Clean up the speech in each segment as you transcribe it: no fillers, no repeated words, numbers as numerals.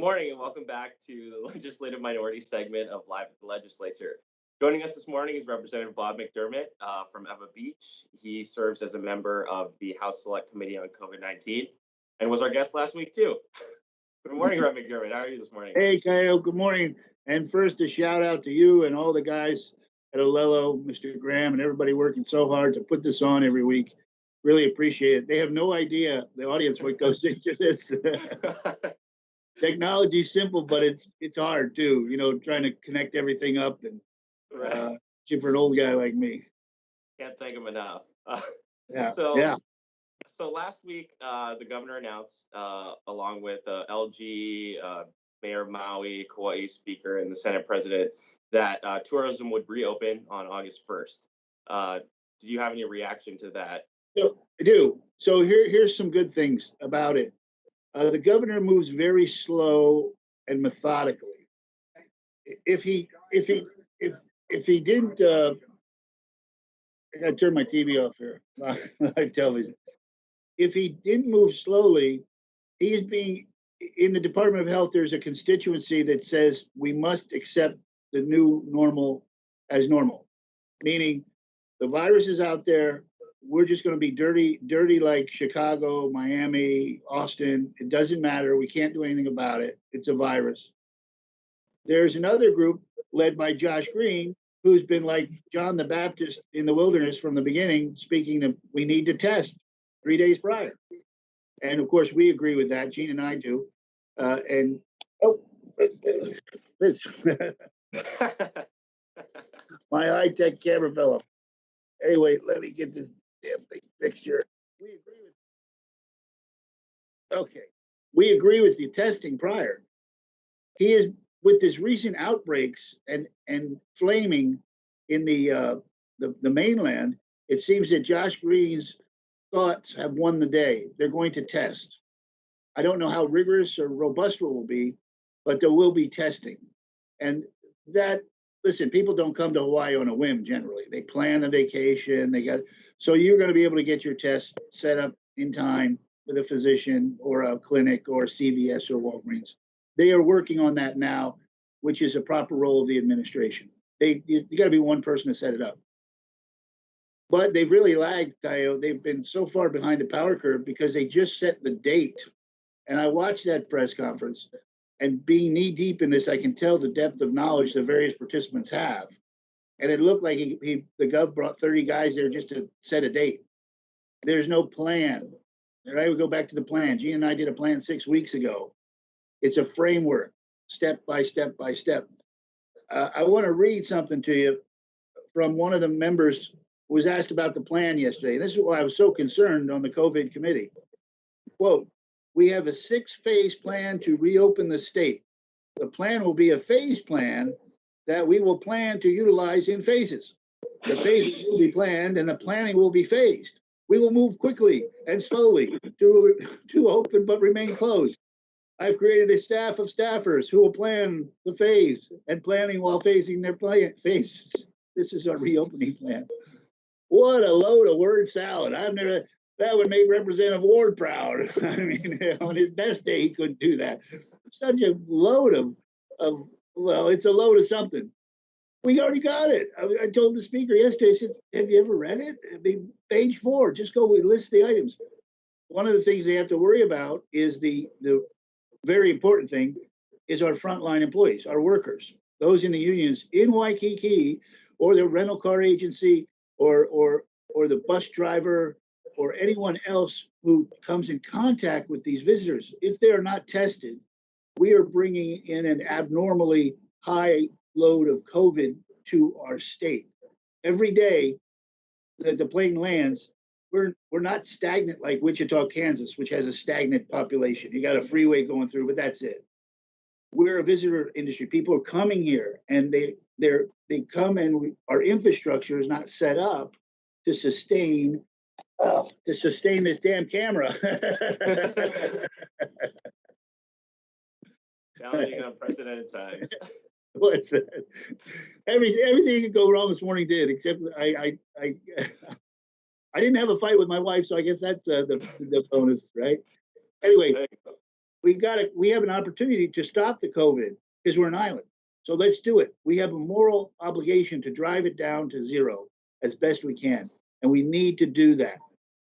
morning and welcome back to the Legislative Minority segment of Live at the Legislature. Joining us this morning is Representative Bob McDermott from Eva Beach. He serves as a member of the House Select Committee on COVID-19 and was our guest last week too. Good morning, Rep. McDermott. How are you this morning? Hey, Kyle. Good morning. And first, a shout out to you and all the guys at Olelo, Mr. Graham, and everybody working so hard to put this on every week. Really appreciate it. They have no idea, the audience, what goes into this. Technology's simple, but it's hard too. You know, trying to connect everything up, and for an old guy like me. Can't thank him enough. Yeah. So last week, the governor announced, along with LG, Mayor Maui, Kauai Speaker, and the Senate President, that tourism would reopen on August 1st. Did you have any reaction to that? So, I do. So here's some good things about it. The governor moves very slow and methodically. If he didn't, I gotta turn my TV off here. Live television. If he didn't move slowly, he's being in the Department of Health. There's a constituency that says we must accept the new normal as normal, meaning the virus is out there. We're just going to be dirty like Chicago, Miami, Austin. It doesn't matter. We can't do anything about it. It's a virus. There's another group led by Josh Green, who's been like John the Baptist in the wilderness from the beginning, speaking of we need to test 3 days prior. And of course, we agree with that. Gene and I do. This my high-tech camera fellow. Anyway, let me get this damn thing fixed here. We agree with the testing prior. He is with this recent outbreaks and flaming in the mainland. It seems that Josh Green's thoughts have won the day. They're going to test. I don't know how rigorous or robust it will be, but there will be testing. And that, listen, people don't come to Hawaii on a whim generally. They plan a vacation. So you're going to be able to get your test set up in time with a physician or a clinic or CVS or Walgreens. They are working on that now, which is a proper role of the administration. You got to be one person to set it up. But they've really lagged, Tayo. They've been so far behind the power curve because they just set the date. And I watched that press conference, and being knee deep in this, I can tell the depth of knowledge the various participants have. And it looked like the gov brought 30 guys there just to set a date. There's no plan. Right? We go back to the plan. Gene and I did a plan 6 weeks ago. It's a framework, step by step by step. I want to read something to you from one of the members who was asked about the plan yesterday. And this is why I was so concerned on the COVID committee. Quote, "We have a 6-phase plan to reopen the state. The plan will be a phase plan that we will plan to utilize in phases. The phases will be planned and the planning will be phased. We will move quickly and slowly to open but remain closed. I've created a staff of staffers who will plan the phase and planning while phasing their phases. This is our reopening plan." What a load of word salad. That would make Representative Ward proud. I mean, on his best day, he couldn't do that. Such a load of well, it's a load of something. We already got it. I told the speaker yesterday, I said, have you ever read it? I mean, page 4, just go, we list the items. One of the things they have to worry about is the very important thing is our frontline employees, our workers, those in the unions in Waikiki or the rental car agency or the bus driver or anyone else who comes in contact with these visitors. If they are not tested, we are bringing in an abnormally high load of COVID to our state. Every day that the plane lands, we're not stagnant like Wichita, Kansas, which has a stagnant population. You got a freeway going through, but that's it. We're a visitor industry. People are coming here, and they come, and our infrastructure is not set up to sustain this damn camera. Challenging unprecedented times. What's that? Everything could go wrong this morning did, except I didn't have a fight with my wife, so I guess that's the bonus, right? Anyway, we have an opportunity to stop the COVID because we're an island. So let's do it. We have a moral obligation to drive it down to zero as best we can. And we need to do that.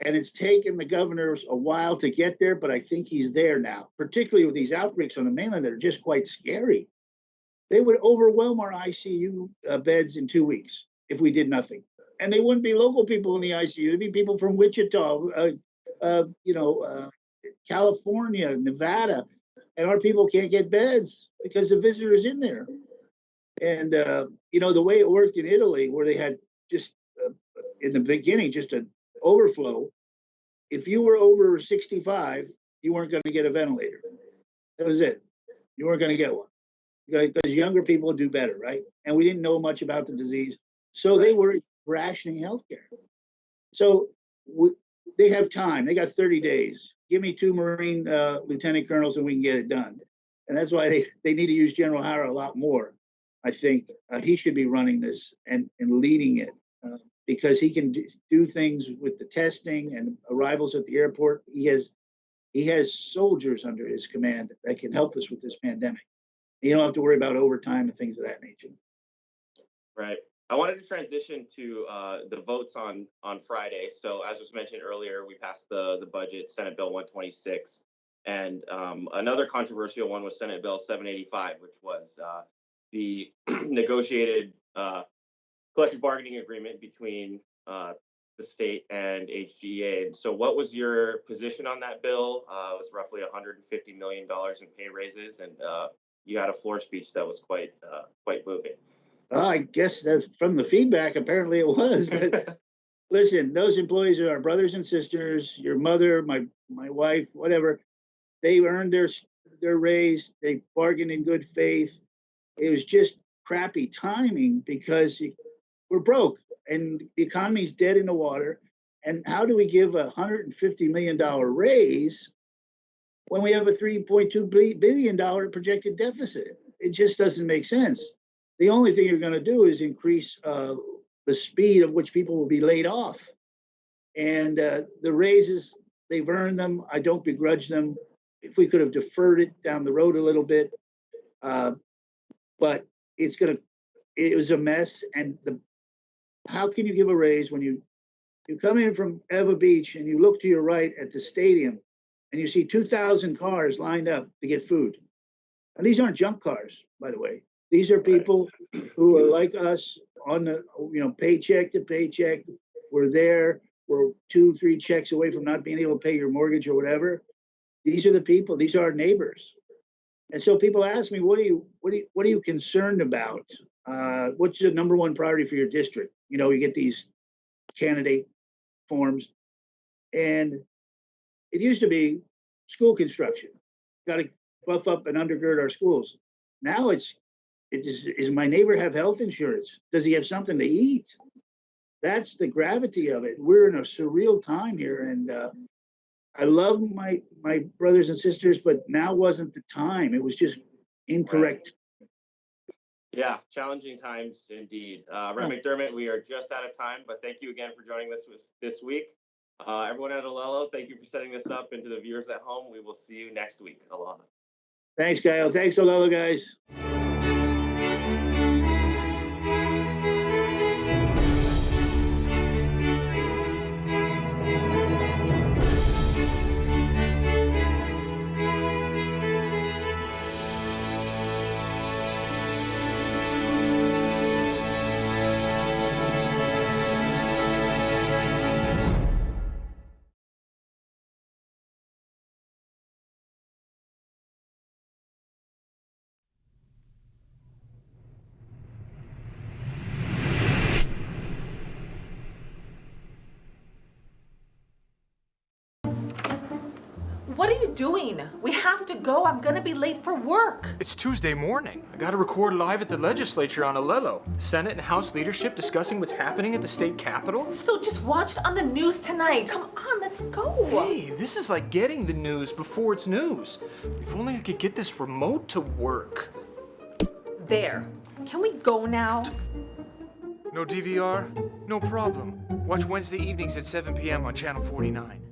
And it's taken the governors a while to get there, but I think he's there now, particularly with these outbreaks on the mainland that are just quite scary. They would overwhelm our ICU beds in 2 weeks if we did nothing. And they wouldn't be local people in the ICU. It'd be people from Wichita, California, Nevada, and our people can't get beds because the visitors in there. And the way it worked in Italy, where they had just in the beginning just an overflow. If you were over 65, you weren't going to get a ventilator. That was it. You weren't going to get one because younger people do better, right? And we didn't know much about the disease, so they were rationing healthcare. So they have time. They got 30 days. Give me 2 Marine lieutenant colonels and we can get it done. And that's why they need to use General Hara a lot more. I think he should be running this and leading it because he can do things with the testing and arrivals at the airport. He has soldiers under his command that can help us with this pandemic. You don't have to worry about overtime and things of that nature. Right. I wanted to transition to the votes on Friday. So as was mentioned earlier, we passed the budget, Senate Bill 126. And another controversial one was Senate Bill 785, which was the negotiated collective bargaining agreement between the state and HGA. And so what was your position on that bill? It was roughly $150 million in pay raises, and you had a floor speech that was quite moving. I guess that's from the feedback. Apparently it was. But listen, those employees are our brothers and sisters, your mother, my wife, whatever. They earned their raise. They bargained in good faith. It was just crappy timing because we're broke and the economy's dead in the water. And how do we give a $150 million raise when we have a $3.2 billion projected deficit? It just doesn't make sense. The only thing you're going to do is increase the speed of which people will be laid off. And the raises, they've earned them. I don't begrudge them. If we could have deferred it down the road a little bit, but it was a mess. And how can you give a raise when you come in from Eva Beach and you look to your right at the stadium and you see 2,000 cars lined up to get food? And these aren't junk cars, by the way. These are people who are like us on the, paycheck to paycheck. We're there. We're 2-3 checks away from not being able to pay your mortgage or whatever. These are the people. These are our neighbors. And so people ask me, what are you concerned about? What's the number one priority for your district? You get these candidate forms, and it used to be school construction. Got to buff up and undergird our schools. Now does my neighbor have health insurance? Does he have something to eat? That's the gravity of it. We're in a surreal time here, and I love my brothers and sisters, but now wasn't the time. It was just incorrect. Right. Yeah, challenging times indeed. Rep. McDermott, we are just out of time, but thank you again for joining us this week. Everyone at Olelo, thank you for setting this up, and to the viewers at home, we will see you next week. Aloha. Thanks, Kyle. Thanks, Olelo, guys. What are you doing? We have to go. I'm gonna be late for work. It's Tuesday morning. I gotta record live at the legislature on Olelo. Senate and House leadership discussing what's happening at the state capitol. So just watch it on the news tonight. Come on, let's go. Hey, this is like getting the news before it's news. If only I could get this remote to work. There. Can we go now? No DVR? No problem. Watch Wednesday evenings at 7 p.m. on Channel 49.